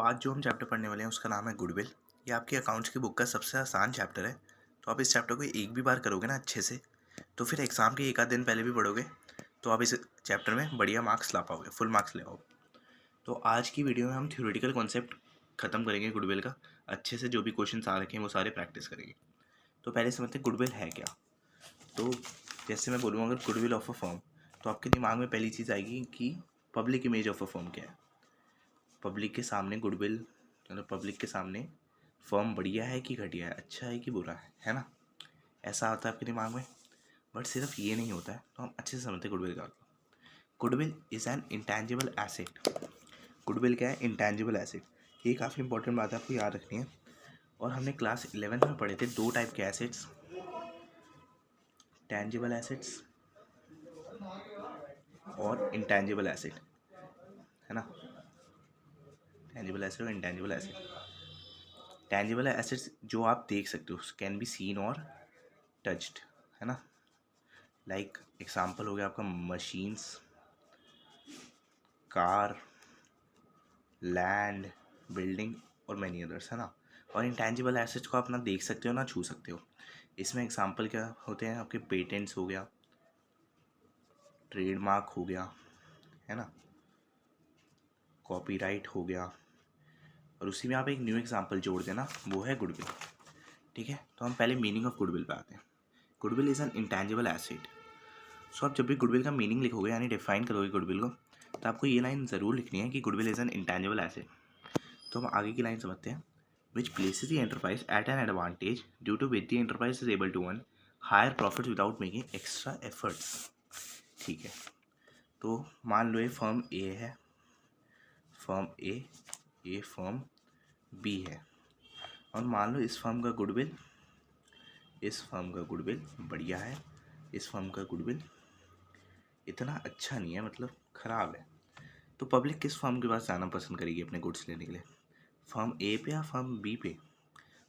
आज जो हम चैप्टर पढ़ने वाले हैं उसका नाम है गुडविल। ये आपके अकाउंट्स की बुक का सबसे आसान चैप्टर है। तो आप इस चैप्टर को एक भी बार करोगे ना अच्छे से, तो फिर एग्ज़ाम के एक आध दिन पहले भी पढ़ोगे तो आप इस चैप्टर में बढ़िया मार्क्स ला पाओगे, फुल मार्क्स ले आओगे। तो आज की वीडियो में हम थ्योरेटिकल कॉन्सेप्ट ख़त्म करेंगे गुडविल का। अच्छे से जो भी क्वेश्चन आ रखे हैं वो सारे प्रैक्टिस करेंगे। तो पहले समझते हैं गुडविल है क्या। तो जैसे मैं बोलूँगा अगर गुडविल ऑफ अ फर्म, तो आपके दिमाग में पहली चीज़ आएगी कि public image of a firm क्या है। पब्लिक के सामने गुडविल, मतलब पब्लिक के सामने फर्म बढ़िया है कि घटिया है, अच्छा है कि बुरा है ना। ऐसा आता है आपके दिमाग में। बट सिर्फ ये नहीं होता है, तो हम अच्छे से समझते हैं गुडविल का। Goodwill is an intangible asset. Goodwill क्या है? Intangible asset. ये काफ़ी इंपॉर्टेंट बात है, आपको याद रखनी है। और हमने क्लास 11th में पढ़े थे दो टाइप के एसेट्स, टेंजिबल एसेट्स और इंटेंजिबल एसेट, है ना। टेंजिबल एसेट और इंटेंजिबल एसेट। टेंजिबल एसेट्स जो आप देख सकते हो, कैन बी सीन और टच्ड, है ना। लाइक एग्जाम्पल हो गया आपका मशीन्स, कार, लैंड, बिल्डिंग और मैनी अदर्स, है ना। और इंटेंजिबल एसेट्स को आप ना देख सकते हो ना छू सकते हो। इसमें एग्जाम्पल क्या होते हैं आपके? पेटेंट्स हो गया, ट्रेडमार्क हो गया, है ना, कॉपीराइट हो गया। और उसी में आप एक न्यू एग्जाम्पल जोड़ देना, वो है गुडविल। ठीक है, तो हम पहले मीनिंग ऑफ गुडविल पे आते हैं। Goodwill is an intangible asset. आप जब भी गुडविल का मीनिंग लिखोगे यानी डिफाइन करोगे गुडविल को, तो आपको ये लाइन ज़रूर लिखनी है कि goodwill is an intangible asset. तो हम आगे की लाइन समझते हैं। Which places the enterprise at an advantage due to which the enterprise is able to earn higher profit without making extra efforts. ठीक है, तो मान लो ये फर्म ए है, फर्म ए, ये फर्म बी है। और मान लो इस फर्म का गुडविल, इस फर्म का गुडविल बढ़िया है, इस फर्म का गुडविल इतना अच्छा नहीं है, मतलब ख़राब है। तो पब्लिक किस फर्म के पास जाना पसंद करेगी अपने गुड्स लेने के लिए? फर्म ए पे या फर्म बी पे?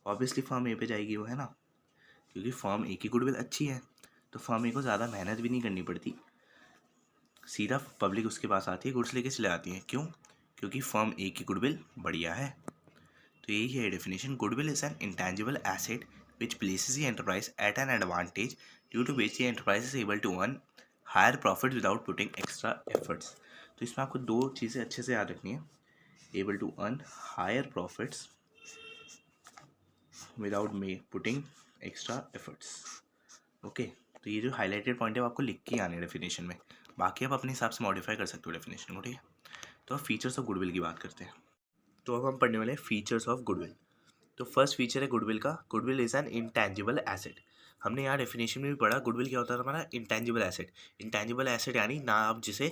ऑब्वियसली फर्म ए पे जाएगी वो, है ना, क्योंकि फर्म ए की गुडविल अच्छी है, तो फर्म ए को ज़्यादा मेहनत भी नहीं करनी पड़ती, सीधा पब्लिक उसके पास आती है, गुड्स लेके चले आती है। क्यों? क्योंकि फर्म ए की गुडविल बढ़िया है। तो यही है definition. Goodwill is an intangible asset which places the enterprise at an advantage due to which the enterprise is able to earn higher profit without putting extra efforts. तो इसमें आपको दो चीज़ें अच्छे से याद रखनी है, able to earn higher profits without putting extra efforts. Okay, तो ये जो हाईलाइटेड पॉइंट है वो आपको लिख के आने डेफिनेशन में, बाकी आप अपने हिसाब से मॉडिफाई कर सकते हो डेफिनेशन को। ठीक है, तो अब फीचर्स ऑफ गुडविल की बात करते हैं। तो अब हम पढ़ने वाले हैं फीचर्स ऑफ गुडविल। तो फर्स्ट फीचर है गुडविल का, goodwill is an intangible asset. हमने यहाँ डेफिनेशन में भी पढ़ा गुडविल क्या होता है हमारा? Intangible asset. इंटेंजिबल एसेट यानी ना आप जिसे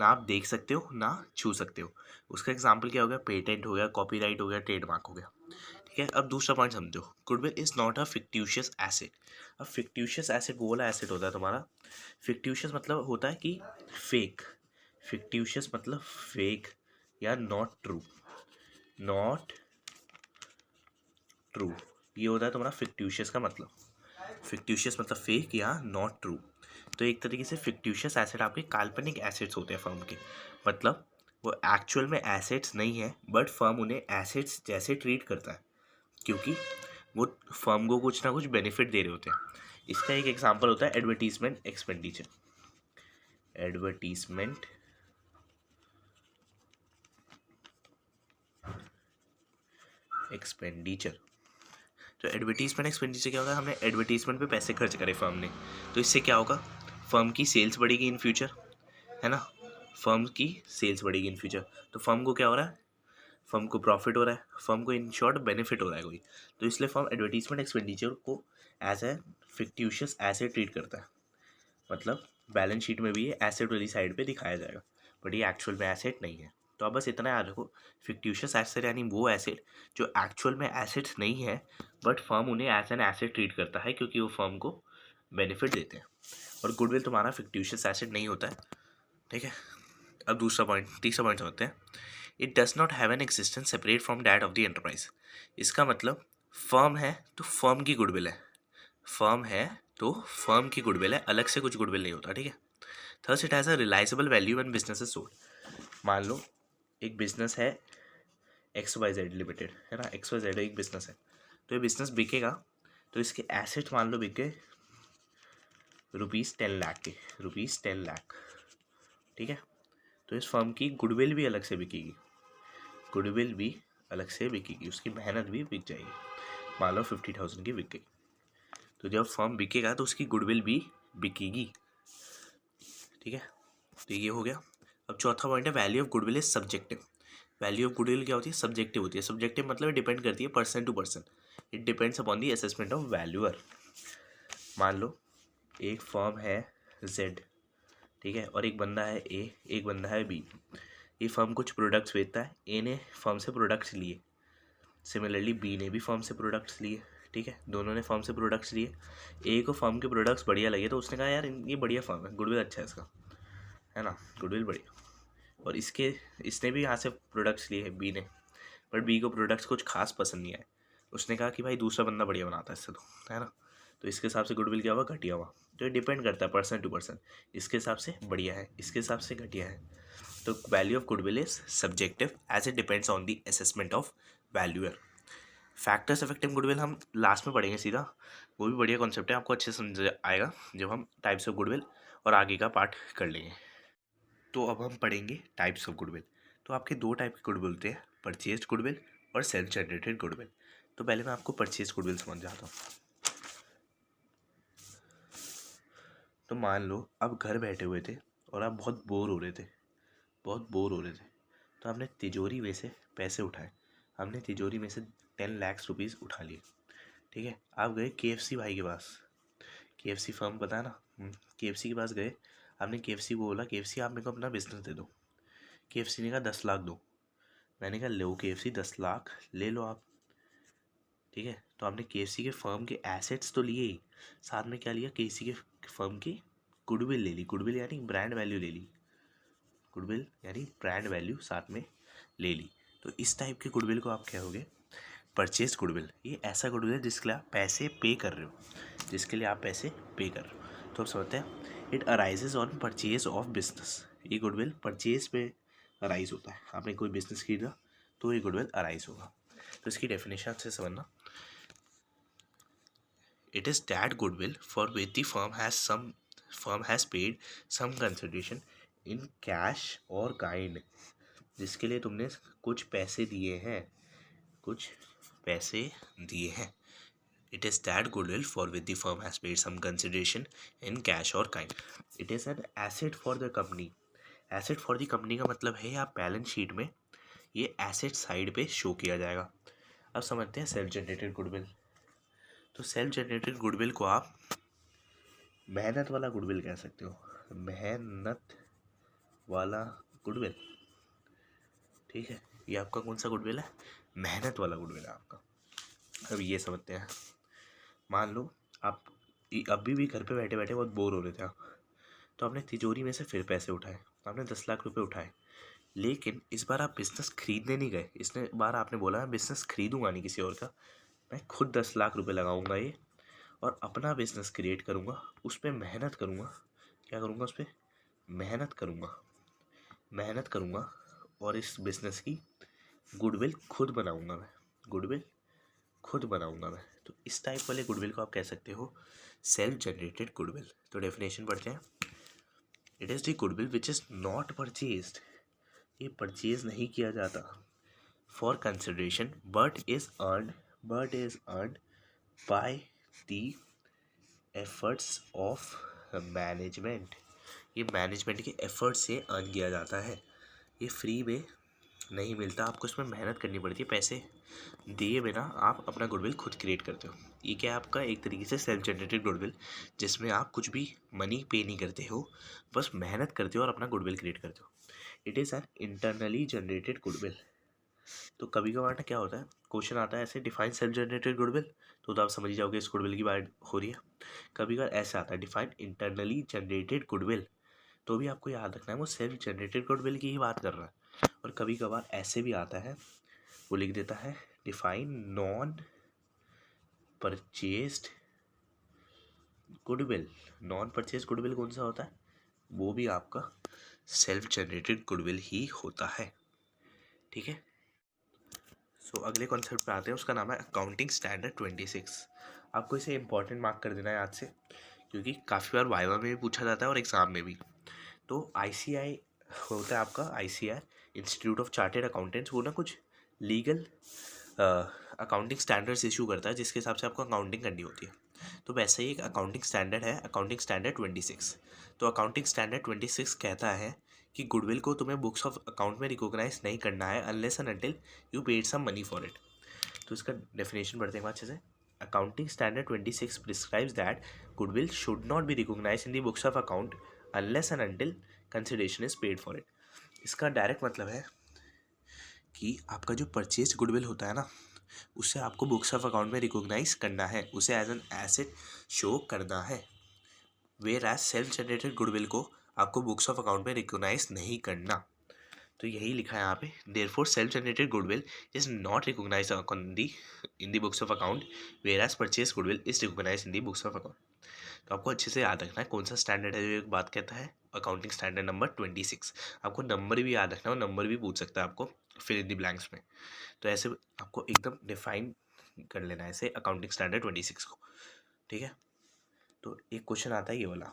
ना आप देख सकते हो ना छू सकते हो। उसका एग्जाम्पल क्या हो गया? पेटेंट हो गया, कॉपीराइट हो गया, ट्रेडमार्क हो गया। ठीक है, अब दूसरा पॉइंट समझो, goodwill is not a fictitious asset. अब फिक्टिशियस एसेट वो वाला एसेट होता है तुम्हारा, फिक्टिशियस मतलब होता है कि फेक, फिक्टिशियस मतलब फेक या नॉट ट्रू, नॉट ट्रू, ये होता है तुम्हारा फिक्टिशियस का मतलब। फिक्टिशियस मतलब फेक या नॉट ट्रू। तो एक तरीके से फिक्टिशियस एसेट आपके काल्पनिक एसेट्स होते हैं फर्म के, मतलब वो एक्चुअल में एसेट्स नहीं है, बट फर्म उन्हें एसेट्स जैसे ट्रीट करता है क्योंकि वो फर्म को कुछ ना कुछ बेनिफिट दे रहे होते हैं। इसका एक एग्जांपल होता है एडवर्टीजमेंट एक्सपेंडिचर। एडवर्टीजमेंट एक्सपेंडिचर, तो एडवर्टीजमेंट एक्सपेंडिचर क्या होगा? हमने एडवर्टीजमेंट पे पैसे खर्च करे फर्म ने, तो इससे क्या होगा? फर्म की सेल्स बढ़ेगी इन फ्यूचर, है ना, फर्म की सेल्स बढ़ेगी इन फ्यूचर। तो फर्म को क्या हो रहा है? फर्म को प्रॉफिट हो रहा है, फर्म को इन शॉर्ट बेनिफिट हो रहा है कोई। तो इसलिए फर्म एडवर्टीजमेंट एक्सपेंडिचर को as a fictitious asset treat करता है, मतलब बैलेंस शीट में भी ये एसेट वाली साइड पे दिखाया जाएगा, बट ये एक्चुअल में एसेट नहीं है। तो आप बस इतना याद रखो, फिक्टिशियस एसेट यानी वो एसेट जो एक्चुअल में एसेट्स नहीं है, बट फर्म उन्हें एज एन एसेट ट्रीट करता है क्योंकि वो फर्म को बेनिफिट देते हैं। और गुडविल तुम्हारा फिक्टिशियस एसेट नहीं होता है। ठीक है, अब तीसरा पॉइंट समझते हैं। It does not have an existence separate from that of the enterprise. इसका मतलब फर्म है तो फर्म की गुडविल है, फर्म है तो फर्म की गुडविल है, अलग से कुछ गुडविल नहीं होता। ठीक है, third it has a realisable value when business is sold. मान लो एक बिजनेस है, XYZ लिमिटेड, है ना, XYZ एक बिजनेस है। तो ये बिजनेस बिकेगा तो इसके एसेट मान लो बिक गए ₹10 लाख के, ₹10 लाख, ठीक है। तो इस फर्म की गुडविल भी अलग से बिकेगी, गुडविल भी अलग से बिकेगी, उसकी मेहनत भी बिक जाएगी। मान लो 50,000 की बिक गई, तो जब फर्म बिकेगा तो उसकी गुडविल भी बिकेगी, ठीक है। तो ये हो गया। अब चौथा पॉइंट है value of goodwill is subjective. Value of goodwill क्या होती है? सब्जेक्टिव होती है। सब्जेक्टिव मतलब डिपेंड करती है person to person, it depends upon the assessment of valuer. मान लो एक फर्म है Z, ठीक है, और एक बंदा है A, एक बंदा है B। ये फर्म कुछ प्रोडक्ट्स बेचता है, A ने फर्म से प्रोडक्ट्स लिए, सिमिलरली B ने भी फर्म से प्रोडक्ट्स लिए, ठीक है, दोनों ने फर्म से प्रोडक्ट्स लिए। A को फर्म के प्रोडक्ट्स बढ़िया लगे तो उसने कहा यार ये बढ़िया फर्म है, गुडविल अच्छा है इसका, है ना, गुडविल बढ़िया। और इसने भी यहाँ से प्रोडक्ट्स लिए हैं B ने, बट B को प्रोडक्ट्स कुछ खास पसंद नहीं आए, उसने कहा कि भाई दूसरा बंदा बढ़िया बनाता है इससे, तो है ना, तो इसके हिसाब से गुडविल क्या हुआ? घटिया हुआ। तो ये डिपेंड करता है पर्सन टू पर्सन, इसके हिसाब से बढ़िया है, इसके हिसाब से घटिया है। तो value of goodwill is subjective as it depends on the assessment of valuer. Factors affecting goodwill हम लास्ट में पढ़ेंगे सीधा, वो भी बढ़िया कॉन्सेप्ट है, आपको अच्छे समझ आएगा जब हम टाइप्स ऑफ गुडविल और आगे का पार्ट कर लेंगे। तो अब हम पढ़ेंगे टाइप्स ऑफ गुडविल। तो आपके दो टाइप के गुडविल होते हैं, परचेज गुडविल और सेल्फ जनरेटेड गुडविल। तो पहले मैं आपको परचेज गुडविल समझ जाता हूँ। तो मान लो आप घर बैठे हुए थे और आप बहुत बोर हो रहे थे, बहुत बोर हो रहे थे, तो आपने तिजोरी में से पैसे उठाए, हमने तिजोरी में से 10 लाख रुपीज़ उठा लिए, ठीक है। आप गए KFC भाई के पास, KFC फर्म पता है ना, KFC के पास गए, आपने KFC को बोला KFC आप मेरे को अपना बिजनेस दे दो। KFC ने कहा 10 लाख दो। मैंने कहा लो KFC 10 लाख ले लो आप, ठीक है। तो आपने KFC के फर्म के एसेट्स तो लिए ही, साथ में क्या लिया? KFC के फर्म की गुडविल ले ली, गुडविल यानी ब्रांड वैल्यू ले ली, गुडविल यानी ब्रांड वैल्यू साथ में ले ली। तो इस टाइप के गुडविल को आप कहोगे परचेज गुडविल। ये ऐसा गुडविल है जिसके लिए आप पैसे पे कर रहे हो, जिसके लिए आप पैसे पे कर रहे हो। तो आप समझते हैं it arises on purchase of business. ये गुडविल परचेज पे अराइज होता है, आपने कोई बिजनेस खरीदा तो ये गुडविल अराइज होगा। तो इसकी डेफिनेशन से समझना, it is that goodwill for which the firm has paid some consideration in cash और काइंड, जिसके लिए तुमने कुछ पैसे दिए हैं, कुछ पैसे दिए हैं। It is that goodwill for which the firm has paid some consideration in cash or kind. It is an asset for the company. Asset for the company का मतलब है आप बैलेंस शीट में ये एसेट साइड पे show किया जाएगा। अब समझते हैं सेल्फ जनरेटेड गुडविल। तो सेल्फ जनरेटेड गुडविल को आप मेहनत वाला गुडविल कह सकते हो, मेहनत वाला गुडविल, ठीक है। ये आपका कौन सा गुडविल है? मेहनत वाला गुडविल है आपका। अब ये समझते हैं, मान लो आप अभी भी घर पे बैठे बैठे बहुत बोर हो रहे थे आप, तो आपने तिजोरी में से फिर पैसे उठाए, आपने 10 लाख रुपए उठाए, लेकिन इस बार आप बिज़नेस खरीदने नहीं गए, इस बार आपने बोला मैं बिज़नेस खरीदूंगा नहीं किसी और का, मैं खुद 10 लाख रुपए लगाऊंगा ये और अपना बिज़नेस क्रिएट करूंगा, उस पर मेहनत करूंगा। क्या करूंगा? उस पर मेहनत करूंगा, मेहनत करूंगा और इस बिज़नेस की गुडविल खुद बनाऊंगा, मैं गुडविल खुद बनाऊंगा मैं। तो इस टाइप वाले गुडविल को आप कह सकते हो सेल्फ जनरेटेड गुडविल। तो डेफिनेशन पढ़ते हैं, it is the goodwill which is not purchased, ये परचेज नहीं किया जाता, for consideration but is earned by the efforts of management, ये मैनेजमेंट के एफर्ट से अर्न किया जाता है, ये फ्री में नहीं मिलता, आपको इसमें मेहनत करनी पड़ती है, पैसे दिए बिना आप अपना गुडविल खुद क्रिएट करते हो। ये क्या है आपका एक तरीके से सेल्फ जनरेटेड गुडविल, जिसमें आप कुछ भी मनी पे नहीं करते हो, बस मेहनत करते हो और अपना गुडविल क्रिएट करते हो। It is an internally generated goodwill. तो कभी कभार ना क्या होता है, क्वेश्चन आता है ऐसे डिफाइन सेल्फ जनरेटेड गुडविल, तो आप समझ जाओगे इस गुडविल की बात हो रही है। कभी कभार ऐसा आता है डिफाइन इंटरनली जनरेटेड गुडविल, तो भी आपको याद रखना है वो सेल्फ जनरेटेड गुडविल की ही बात कर रहा है। और कभी कभार ऐसे भी आता है, वो लिख देता है define non purchased goodwill. Non purchase goodwill कौन सा होता है? वो भी आपका सेल्फ जनरेटेड गुडविल ही होता है, ठीक है। सो अगले कॉन्सेप्ट पे आते हैं, उसका नाम है अकाउंटिंग स्टैंडर्ड 26। आपको इसे इंपॉर्टेंट मार्क कर देना है याद से, क्योंकि काफ़ी बार वाइवा में भी पूछा जाता है और एग्ज़ाम में भी। तो ICI होता है आपका, ICI institute of chartered accountants, वो ना कुछ लीगल अकाउंटिंग स्टैंडर्ड्स इशू करता है जिसके हिसाब से आपको अकाउंटिंग करनी होती है। तो वैसे ही एक अकाउंटिंग स्टैंडर्ड है, अकाउंटिंग स्टैंडर्ड 26। तो अकाउंटिंग स्टैंडर्ड 26 कहता है कि गुडविल को तुम्हें बुक्स ऑफ अकाउंट में रिकॉग्नाइज नहीं करना है unless and until you paid some money for it. तो इसका डेफिनेशन पढ़ते हैं अच्छे से। Accounting standard 26 prescribes that goodwill should not be recognise in the books of account unless and until consideration is paid for it. इसका direct मतलब है कि आपका जो परचेज गुडविल होता है ना, उसे आपको बुक्स ऑफ अकाउंट में रिकॉग्नाइज करना है, उसे एज एन एसेट शो करना है। Whereas self generated goodwill को आपको बुक्स ऑफ अकाउंट में रिकॉग्नाइज नहीं करना। तो यही लिखा है यहाँ पे, therefore self generated goodwill is not recognised in the books of account, whereas purchase goodwill is recognised in the books of account. तो आपको अच्छे से याद रखना है कौन सा स्टैंडर्ड है जो एक बात कहता है, अकाउंटिंग स्टैंडर्ड नंबर 26। आपको नंबर भी याद रखना है और नंबर भी पूछ सकता है आपको फिल इन द ब्लैंक्स में। तो ऐसे आपको एकदम डिफाइन कर लेना है ऐसे अकाउंटिंग स्टैंडर्ड 26 को, ठीक है। तो एक क्वेश्चन आता है ये वाला,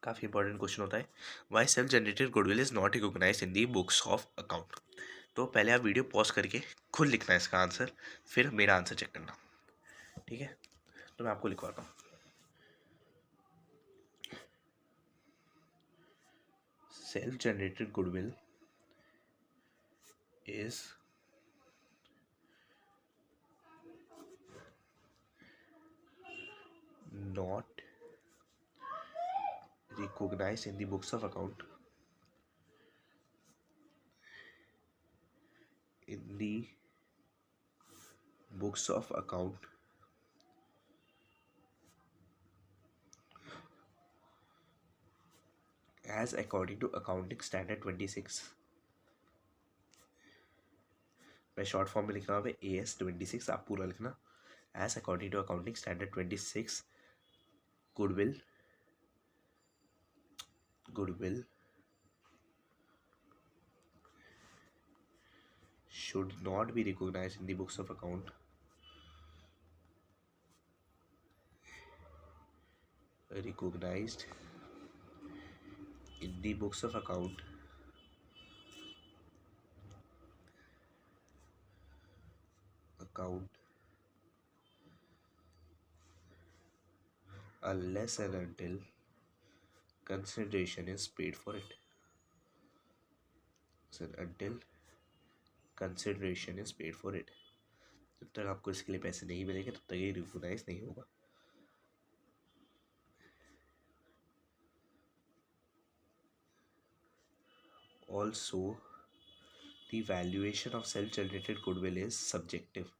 काफ़ी इंपॉर्टेंट क्वेश्चन होता है, why self generated goodwill is not recognised in the books of account. तो पहले आप वीडियो पॉज करके खुद लिखना है इसका आंसर, फिर मेरा आंसर चेक करना, ठीक है। तो मैं आपको लिखवाता हूँ, self generated goodwill is not recognized in the books of account as according to accounting standard 26। मैं शॉर्ट फॉर्म में लिख रहा हूँ AS 26, आप पूरा लिखना, as according to accounting standard 26 goodwill should not be recognized in the books of account unless and until consideration is paid for it। So until consideration is paid for it, जब तक आपको इसके लिए पैसे नहीं मिलेंगे तब तक ये रिकॉग्नाइज नहीं होगा। Also, the valuation of self-generated goodwill is subjective।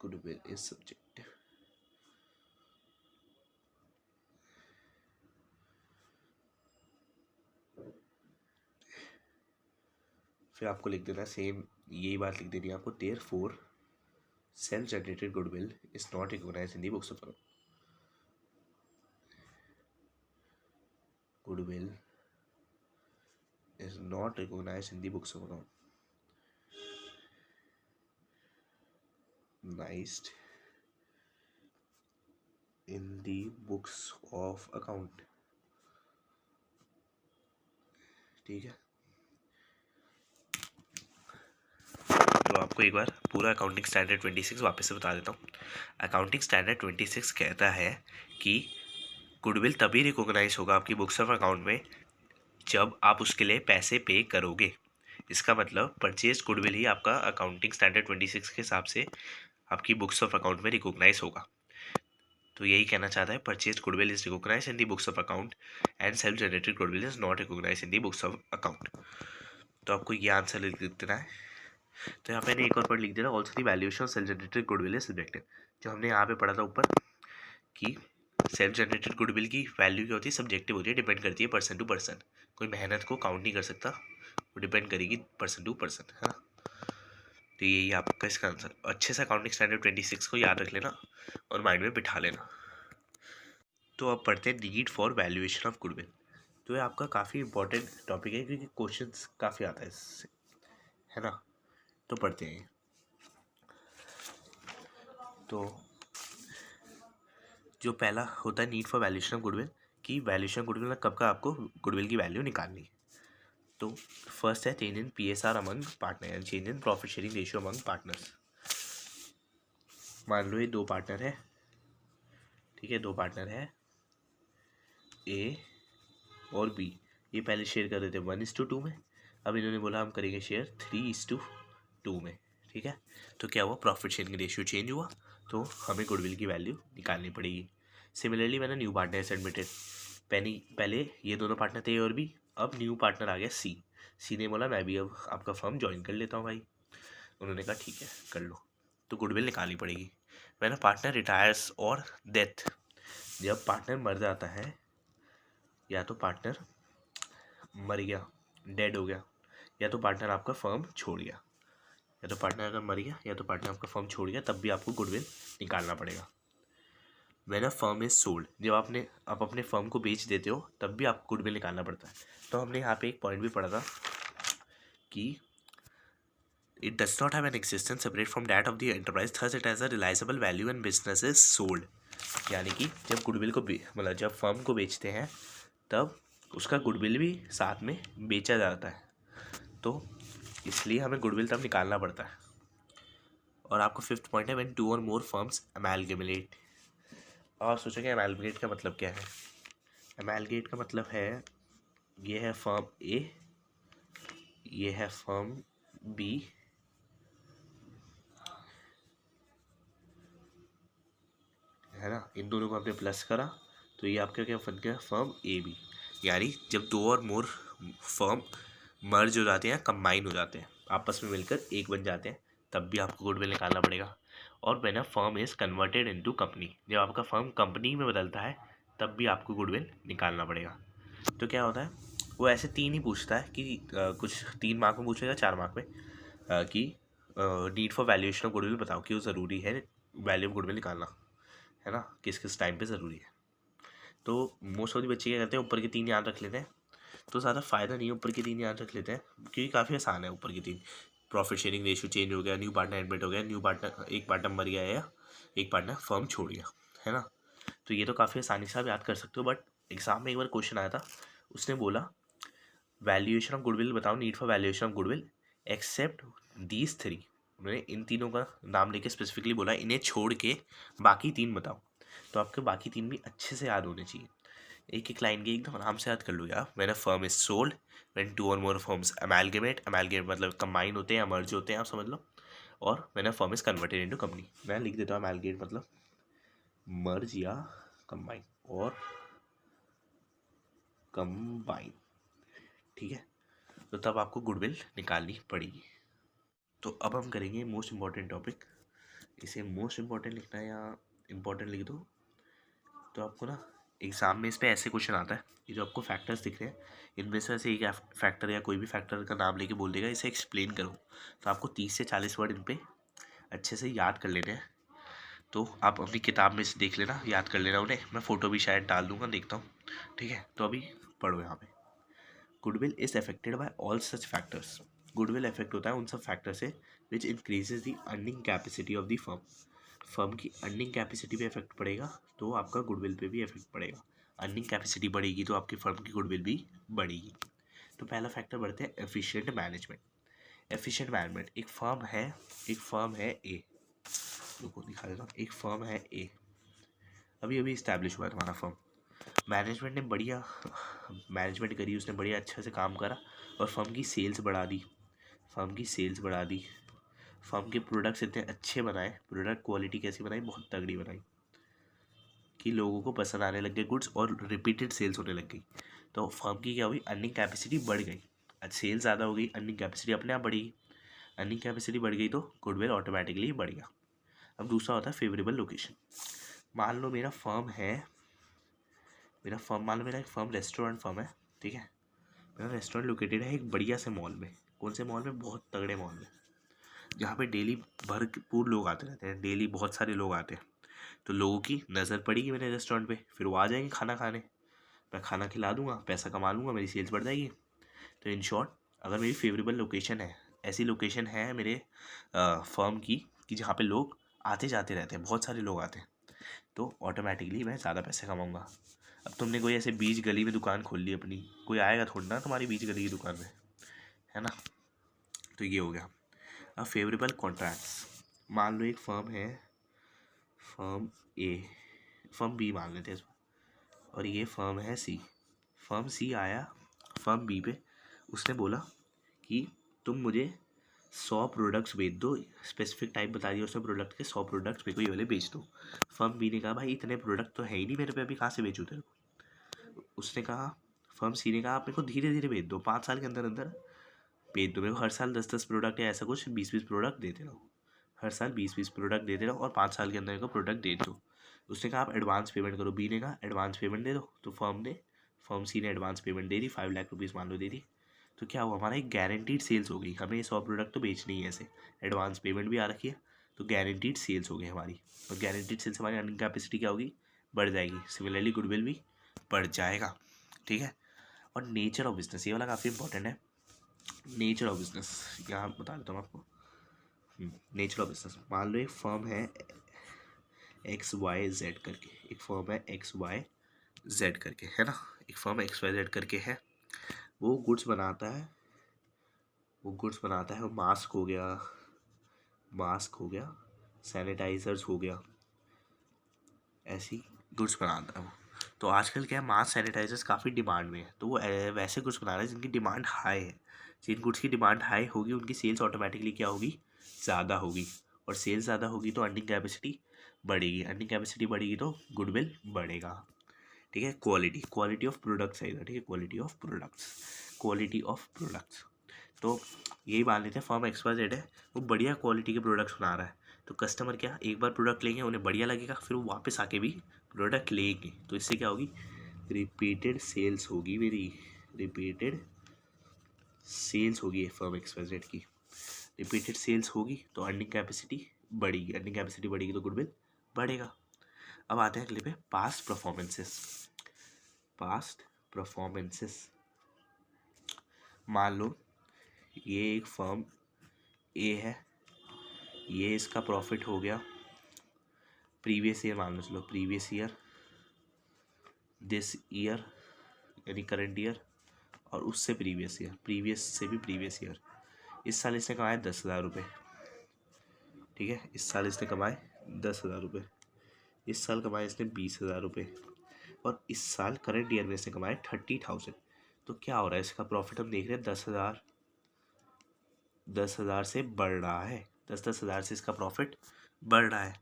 Goodwill is subjective। फिर आपको लिख देना सेम यही बात लिख देनी है आपको, therefore self-generated goodwill is not recognized in the books of account। Goodwill is not recognized in the books of account in the books of account, ठीक है। तो आपको एक बार पूरा अकाउंटिंग स्टैंडर्ड 26 वापस से बता देता हूँ। अकाउंटिंग स्टैंडर्ड 26 कहता है कि गुडविल तभी रिकॉग्नाइज होगा आपकी बुक्स ऑफ अकाउंट में जब आप उसके लिए पैसे पे करोगे। इसका मतलब परचेज गुडविल ही आपका अकाउंटिंग स्टैंडर्ड 26 के हिसाब से आपकी बुक्स ऑफ अकाउंट में रिकॉग्नाइज होगा। तो यही कहना चाहता है, purchase goodwill is recognise in the books of account and self generated goodwill is not recognise in the books of account. तो आपको ये आंसर लिख देना है। तो यहाँ पे एक और पॉइंट लिख देना, also the valuation of self generated goodwill is subjective. जो हमने यहाँ पे पढ़ा था ऊपर कि सेल्फ जनरेटेड गुडविल की वैल्यू क्या होती है, सब्जेक्टिव होती है, डिपेंड करती है पर्सन टू पर्सन। कोई मेहनत को काउंट नहीं कर सकता, वो डिपेंड करेगी पर्सन टू पर्सन, है ना। तो यही आपका इसका आंसर। अच्छे से अकाउंटिंग स्टैंडर्ड 26 को याद रख लेना और माइंड में बिठा लेना। तो अब पढ़ते हैं need for valuation of goodwill. तो ये आपका काफ़ी इंपॉर्टेंट टॉपिक है क्योंकि क्वेश्चंस काफ़ी आता है इससे, है ना। तो पढ़ते हैं। तो जो पहला होता है need for valuation of goodwill, कि वैल्यूएशन गुडविल में कब का आपको गुडविल की वैल्यू निकालनी है। तो फर्स्ट है change in PSR among partner and change in profit sharing ratio among partners. मान लो ये दो पार्टनर है, ठीक है, दो पार्टनर है A और B। ये पहले शेयर कर रहे थे 1:2 में, अब इन्होंने बोला हम करेंगे शेयर 3:2 में, ठीक है। तो क्या हुआ, प्रॉफिट शेयरिंग रेशियो चेंज हुआ, तो हमें गुडविल की वैल्यू निकालनी पड़ेगी। सिमिलरली मैंने न्यू पार्टनर इज एडमिटेड, पहले ये दोनों पार्टनर थे A और B, अब न्यू पार्टनर आ गया C ने बोला मैं भी अब आपका फर्म ज्वाइन कर लेता हूँ भाई। उन्होंने कहा ठीक है कर लो, तो गुडविल निकालनी पड़ेगी। मैंने पार्टनर रिटायर्स और डेथ, जब पार्टनर मर जाता है, या तो पार्टनर मर गया, डेड हो गया, या तो पार्टनर आपका फर्म छोड़ गया, या तो पार्टनर अगर मर गया या तो पार्टनर आपका फर्म छोड़ गया, तब भी आपको गुडविल निकालना पड़ेगा। When a firm is sold, जब आप अपने फर्म को बेच देते हो तब भी आपको गुडविल निकालना पड़ता है। तो हमने यहाँ पे एक पॉइंट भी पढ़ा था कि it does not have an existence separate from that of the enterprise, thus it has a realisable value and business is sold. यानी कि जब गुडविल को मतलब जब फर्म को बेचते हैं तब उसका गुडविल भी साथ में बेचा जाता है, तो इसलिए हमें गुडविल तब निकालना पड़ता है। और आपको फिफ्थ पॉइंट है व्हेन टू और मोर फर्म्स अमैलगमेट। और सोचोगे अमैलगमेट का मतलब क्या है। अमैलगमेट का मतलब है ये है फर्म A, ये है फर्म B, है ना, इन दोनों को आपने प्लस करा तो ये आपका क्या बन गया, फर्म AB। यानी जब दो और मोर फर्म मर्ज हो जाते हैं, कंबाइन हो जाते हैं, आपस में मिलकर एक बन जाते हैं, तब भी आपको गुडविल निकालना पड़ेगा। और when a firm is converted into company, जब आपका फर्म कंपनी में बदलता है तब भी आपको गुडविल निकालना पड़ेगा। तो क्या होता है, वो ऐसे तीन ही पूछता है कि कुछ 3 मार्क में पूछेगा, 4 मार्क में कि need for valuation of goodwill बताओ, क्यों ज़रूरी है वैल्यू ऑफ गुडविल निकालना, है ना, किस किस टाइम पे ज़रूरी है। तो मोस्ट ऑफ द बच्चे क्या करते हैं, ऊपर के 3 याद रख लेते हैं, तो ज़्यादा फ़ायदा नहीं है, ऊपर की 3 याद रख लेते हैं क्योंकि काफ़ी आसान है। ऊपर की 3 प्रॉफिट शेयरिंग रेशियो चेंज हो गया, न्यू पार्टनर एडमिट हो गया, न्यू पार्टनर एक पार्टनर मर गया है या एक पार्टनर फर्म छोड़ गया, है ना। तो ये तो काफ़ी आसानी से आप याद कर सकते हो। बट एग्जाम में एक बार क्वेश्चन आया था, उसने बोला वैल्यूएशन ऑफ गुडविल बताओ, need for valuation of goodwill except these 3। उन्होंने इन तीनों का नाम लेके स्पेसिफिकली बोला इन्हें छोड़ के बाकी 3 बताओ। तो आपके बाकी 3 भी अच्छे से याद होने चाहिए, एक एक लाइन के एकदम आराम से याद कर लो यार। When a firm is sold, when two और मोर फर्म्स अमैलगमेट, अमैलगमेट मतलब कंबाइन होते हैं या मर्ज होते हैं, आप समझ लो। और when a firm is converted into company, मैं लिख देता हूँ अमैलगमेट मतलब मर्ज या कंबाइन, और कंबाइन, ठीक है। तो तब आपको गुडविल निकालनी पड़ेगी। तो अब हम करेंगे मोस्ट इम्पॉर्टेंट टॉपिक। इसे मोस्ट इम्पॉर्टेंट लिखना है या इम्पॉर्टेंट लिख दो, तो आपको ना एग्ज़ाम में इस पे ऐसे क्वेश्चन आता है, ये जो आपको फैक्टर्स दिख रहे हैं इनमें से ऐसे एक फैक्टर या कोई भी फैक्टर का नाम लेके बोल देगा इसे एक्सप्लेन करो, तो आपको 30 से 40 वर्ड इन पे अच्छे से याद कर लेने हैं। तो आप अपनी किताब में से देख लेना, याद कर लेना उन्हें, मैं फ़ोटो भी शायद डाल दूंगा, देखता हूँ, ठीक है। तो अभी पढ़ो यहाँ पे, goodwill is affected by all such factors. Goodwill affect होता है उन सब फैक्टर से विच increases the earning capacity of the firm. Firm की अर्निंग कैपेसिटी पे इफेक्ट पड़ेगा तो आपका गुडविल पे भी इफेक्ट पड़ेगा। अर्निंग कैपेसिटी बढ़ेगी तो आपकी फर्म की गुडविल भी बढ़ेगी। तो पहला फैक्टर बढ़ते हैं एफिशिएंट मैनेजमेंट। एफिशिएंट मैनेजमेंट, एक फर्म है ए, रुको दिखा देता हूँ, एक फर्म है ए, अभी अभी इस्टेब्लिश हुआ है तुम्हारा फर्म, मैनेजमेंट ने बढ़िया मैनेजमेंट करी, उसने बढ़िया अच्छा से काम करा और फर्म की सेल्स बढ़ा दी, फर्म की सेल्स बढ़ा दी, फर्म के प्रोडक्ट्स इतने अच्छे बनाए, प्रोडक्ट क्वालिटी कैसी बनाई, बहुत तगड़ी बनाई कि लोगों को पसंद आने लग गए गुड्स और रिपीटेड सेल्स होने लग गई। तो फर्म की क्या हुई, अर्निंग कैपेसिटी बढ़ गई, आज सेल्स ज़्यादा हो गई, अर्निंग कैपेसिटी अपने आप बढ़ी, अर्निंग कैपेसिटी बढ़ गई तो गुडविल ऑटोमेटिकली बढ़ गया। अब दूसरा होता है फेवरेबल लोकेशन। मान लो मेरा फर्म है, मान लो मेरा एक फर्म रेस्टोरेंट फर्म है, ठीक है। मेरा रेस्टोरेंट लोकेटेड है एक बढ़िया से मॉल में, कौन से मॉल में, बहुत तगड़े मॉल में, जहाँ पे डेली भरपूर लोग आते रहते हैं, डेली बहुत सारे लोग आते हैं। तो लोगों की नज़र पड़ेगी मेरे रेस्टोरेंट पे, फिर वो आ जाएंगे खाना खाने, मैं खाना खिला दूंगा, पैसा कमा लूँगा, मेरी सेल्स बढ़ जाएगी। तो इन शॉर्ट, अगर मेरी फेवरेबल लोकेशन है, ऐसी लोकेशन है मेरे फर्म की कि जहाँ पे लोग आते जाते रहते हैं, बहुत सारे लोग आते हैं, तो ऑटोमेटिकली मैं ज़्यादा पैसे कमाऊँगा। अब तुमने कोई ऐसे बीच गली में दुकान खोल ली अपनी, कोई आएगा थोड़ी ना तुम्हारी बीच गली की दुकान में, है ना। तो ये हो गया। अब फेवरेबल कॉन्ट्रैक्ट्स, मान लो एक फर्म है, फर्म ए, फर्म बी मान लेते हैं इसमें, और ये फर्म है सी। फर्म सी आया फर्म बी पे, उसने बोला कि तुम मुझे 100 प्रोडक्ट्स बेच दो, स्पेसिफिक टाइप बता दिया उसने प्रोडक्ट के, 100 प्रोडक्ट्स मेरे को ये वाले बेच दो। फर्म बी ने कहा भाई इतने प्रोडक्ट तो है ही नहीं मेरे पे, अभी कहाँ से बेचूँ तेरे को। उसने कहा, फर्म सी ने कहा आप मेरे को धीरे धीरे बेच दो, 5 साल के अंदर अंदर बेच दो मेरे को, हर साल 10-10 प्रोडक्ट या ऐसा कुछ 20-20 प्रोडक्ट देते रहो, हर साल 20-20 प्रोडक्ट देते रहो और 5 साल के अंदर इनको प्रोडक्ट दे दो। उसने कहा आप एडवांस पेमेंट करो, बी ने कहा एडवांस पेमेंट दे दो। तो फर्म सी ने एडवांस पेमेंट दे दी, 5 लाख रुपीज़ मान लो दे दी। तो क्या हुआ, हमारा एक गारंटीड सेल्स हो गई, हमें 100 प्रोडक्ट तो बेचनी ही है, ऐसे एडवांस पेमेंट भी आ रखी है, तो गारंटीड सेल्स हो गई हमारी। और गारंटीड सेल्स हमारी अर्निंग कैपेसिटी क्या होगी, बढ़ जाएगी। सिमिलरली गुडविल भी बढ़ जाएगा, ठीक है। और नेचर ऑफ बिजनेस, ये वाला काफ़ी इंपॉर्टेंट है। नेचर ऑफ बिजनेस यहाँ बता देता हूँ आपको। नेचर ऑफ बिजनेस, मान लो एक फर्म है XYZ करके, एक फर्म है XYZ करके, है ना, एक फर्म XYZ करके है, वो गुड्स बनाता है, वो मास्क हो गया, सैनिटाइजर्स हो गया, ऐसी गुड्स बनाता है वो। तो आजकल क्या है, मास्क सैनिटाइजर्स काफ़ी डिमांड में है, तो वो वैसे गुड्स बना रहा है जिनकी डिमांड हाई है। जिन गुड्स की डिमांड हाई होगी उनकी सेल्स ऑटोमेटिकली क्या होगी, ज़्यादा होगी, और सेल्स ज़्यादा होगी तो अर्निंग कैपेसिटी बढ़ेगी, अर्निंग कैपेसिटी बढ़ेगी तो गुडविल बढ़ेगा, ठीक है। क्वालिटी ऑफ प्रोडक्ट्स है इधर, ठीक है, क्वालिटी ऑफ प्रोडक्ट्स। तो यही मान लेते हैं फर्म XYZ है, वो बढ़िया क्वालिटी के प्रोडक्ट्स बना रहा है, तो कस्टमर क्या एक बार प्रोडक्ट लेंगे, उन्हें बढ़िया लगेगा, फिर वो वापस आके भी प्रोडक्ट लेंगे, तो इससे क्या होगी, रिपीटेड सेल्स होगी मेरी, रिपीटेड सेल्स होगी फर्म XYZ की। रिपीटेड सेल्स होगी तो अर्निंग कैपेसिटी बढ़ेगी, अर्निंग कैपेसिटी बढ़ेगी तो गुडविल बढ़ेगा। अब आते हैं अगले पे, पास्ट परफॉर्मेंसेस। मान लो ये एक फर्म ए है, ये इसका प्रॉफिट हो गया प्रीवियस ईयर, मान लो चलो प्रीवियस ईयर, दिस ईयर यानी करंट ईयर, और उससे प्रीवियस ईयर, प्रीवियस से भी प्रीवियस ईयर। इस साल इसने कमाए 10,000 रुपये, ठीक है, इस साल इसने कमाए 10,000 रुपये, इस साल कमाए इसने 20,000 रुपये, और इस साल करंट ईयर में इसने कमाए 30,000। तो क्या हो रहा है, इसका प्रॉफिट हम देख रहे हैं 10,000 से बढ़ रहा है, 10,000 से इसका प्रॉफिट बढ़ रहा है,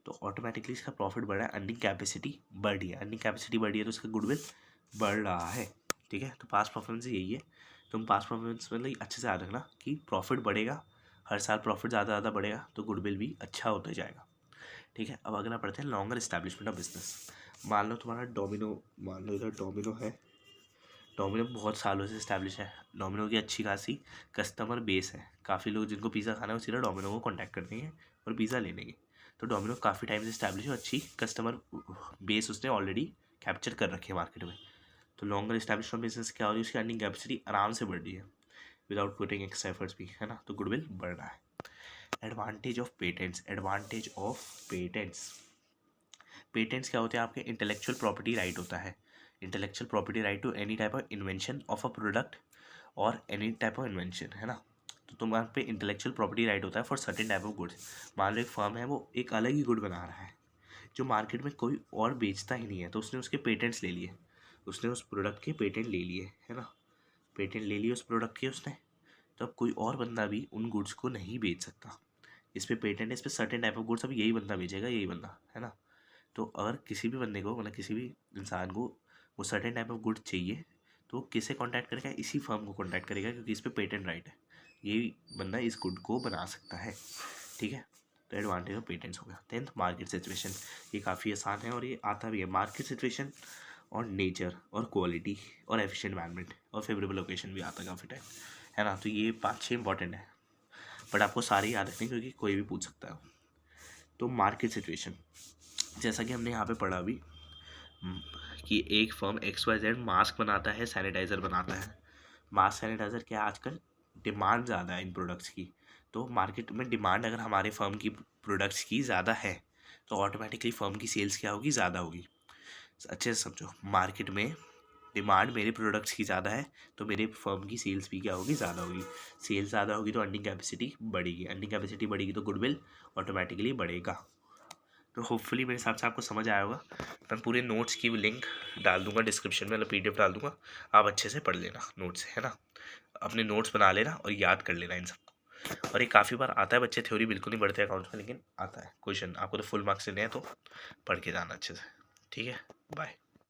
तो ऑटोमेटिकली इसका प्रॉफिट बढ़ रहा है, अर्निंग कैपेसिटी बढ़ी है, अर्निंग कैपेसिटी बढ़ी है तो इसका गुडविल बढ़ रहा है, ठीक है। तो पास्ट परफॉर्मेंस यही है, तुम पास्ट परफॉर्मेंस मतलब अच्छे से याद रखना कि प्रॉफिट बढ़ेगा, हर साल प्रॉफिट ज़्यादा बढ़ेगा तो गुडविल भी अच्छा होता जाएगा, ठीक है। अब अगला पढ़ते हैं लॉन्गर इस्टेब्लिशमेंट ऑफ बिजनेस। मान लो तुम्हारा डोमिनो, मान लो इधर डोमिनो है, डोमिनो बहुत सालों से इस्टेब्लिश है, डोमिनो की अच्छी खासी कस्टमर बेस है, काफ़ी लोग जिनको पिज़्ज़ा खाना है वो सीधा डोमिनो को कॉन्टैक्ट करते हैं और पिज़्ज़ा ले लेंगे। तो डोमिनो काफ़ी टाइम से इस्टेब्लिश है, अच्छी कस्टमर बेस उसने ऑलरेडी कैप्चर कर रखी है मार्केट में। तो लॉन्गर इस्टेब्लिशमेंट बिजनेस क्या हो रही है, उसकी अर्निंग कैपेसिटी आराम से बढ़ रही है विदाउट पुटिंग एक्स्ट्रा एफर्ट्स भी, है ना, तो गुडविल बढ़ रहा है। एडवांटेज ऑफ पेटेंट्स, पेटेंट्स क्या होते हैं, आपके इंटेलेक्चुअल प्रॉपर्टी राइट होता है, intellectual property right to any type of invention of a product और एनी टाइप ऑफ इन्वेंशन, है ना। तो तुम्हारे पे इंटेलेक्चुअल प्रॉपर्टी राइट होता है for certain type of goods. मान लो एक फर्म है, वो एक अलग ही गुड बना रहा है जो मार्केट में कोई और बेचता ही नहीं है, तो उसने उसके पेटेंट्स ले लिए, उसने उस प्रोडक्ट के पेटेंट ले लिए, है ना, पेटेंट ले लिए उस प्रोडक्ट के उसने, तो अब कोई और बंदा भी उन गुड्स को नहीं बेच सकता, इस पर पेटेंट है, इस पर सर्टेन टाइप ऑफ गुड्स अब यही बंदा बेचेगा, यही बंदा, है ना। तो अगर किसी भी बंदे को मतलब किसी भी इंसान को वो सर्टेन टाइप ऑफ गुड चाहिए तो वो किसे कांटेक्ट करेगा, इसी फर्म को कांटेक्ट करेगा क्योंकि इस पर पेटेंट राइट है, यही बंदा इस गुड को बना सकता है, ठीक है। तो एडवांटेज ऑफ पेटेंट्स हो गया। 10th मार्केट सिचुएशन, ये काफ़ी आसान है और ये आता भी है, मार्केट सिचुएशन और नेचर और क्वालिटी और एफिशिएंट मैनेजमेंट और फेवरेबल लोकेशन भी आता है काफ़ी टाइम, है ना। तो ये 5-6 इंपॉर्टेंट है, बट आपको सारे याद रखने क्योंकि कोई भी पूछ सकता है। तो मार्केट सिचुएशन, जैसा कि हमने यहाँ पे पढ़ा अभी कि एक फर्म XYZ मास्क बनाता है, सैनिटाइज़र बनाता है। मास्क सैनिटाइज़र क्या है, आजकल डिमांड ज़्यादा है इन प्रोडक्ट्स की, तो मार्केट में डिमांड अगर हमारे फर्म की प्रोडक्ट्स की ज़्यादा है तो ऑटोमेटिकली फर्म की सेल्स क्या होगी, ज़्यादा होगी। अच्छे से समझो, मार्केट में डिमांड मेरे प्रोडक्ट्स की ज़्यादा है तो मेरे फर्म की सेल्स भी क्या होगी, ज़्यादा होगी। सेल्स ज़्यादा होगी तो अर्निंग कैपेसिटी बढ़ेगी, अर्निंग कैपेसिटी बढ़ेगी तो गुडविल ऑटोमेटिकली बढ़ेगा। तो होपफुली मेरे हिसाब से आपको समझ आया होगा। मैं पूरे नोट्स की लिंक डाल दूंगा डिस्क्रिप्शन में, मतलब PDF डाल दूंगा, आप अच्छे से पढ़ लेना नोट्स, है ना। अपने नोट्स बना लेना और याद कर लेना इन सब। और ये काफ़ी बार आता है, बच्चे थ्योरी बिल्कुल नहीं पढ़ते अकाउंट्स में, लेकिन आता है क्वेश्चन। आपको तो फुल मार्क्स लेने हैं तो पढ़ के जाना अच्छे से। ठीक है, बाय।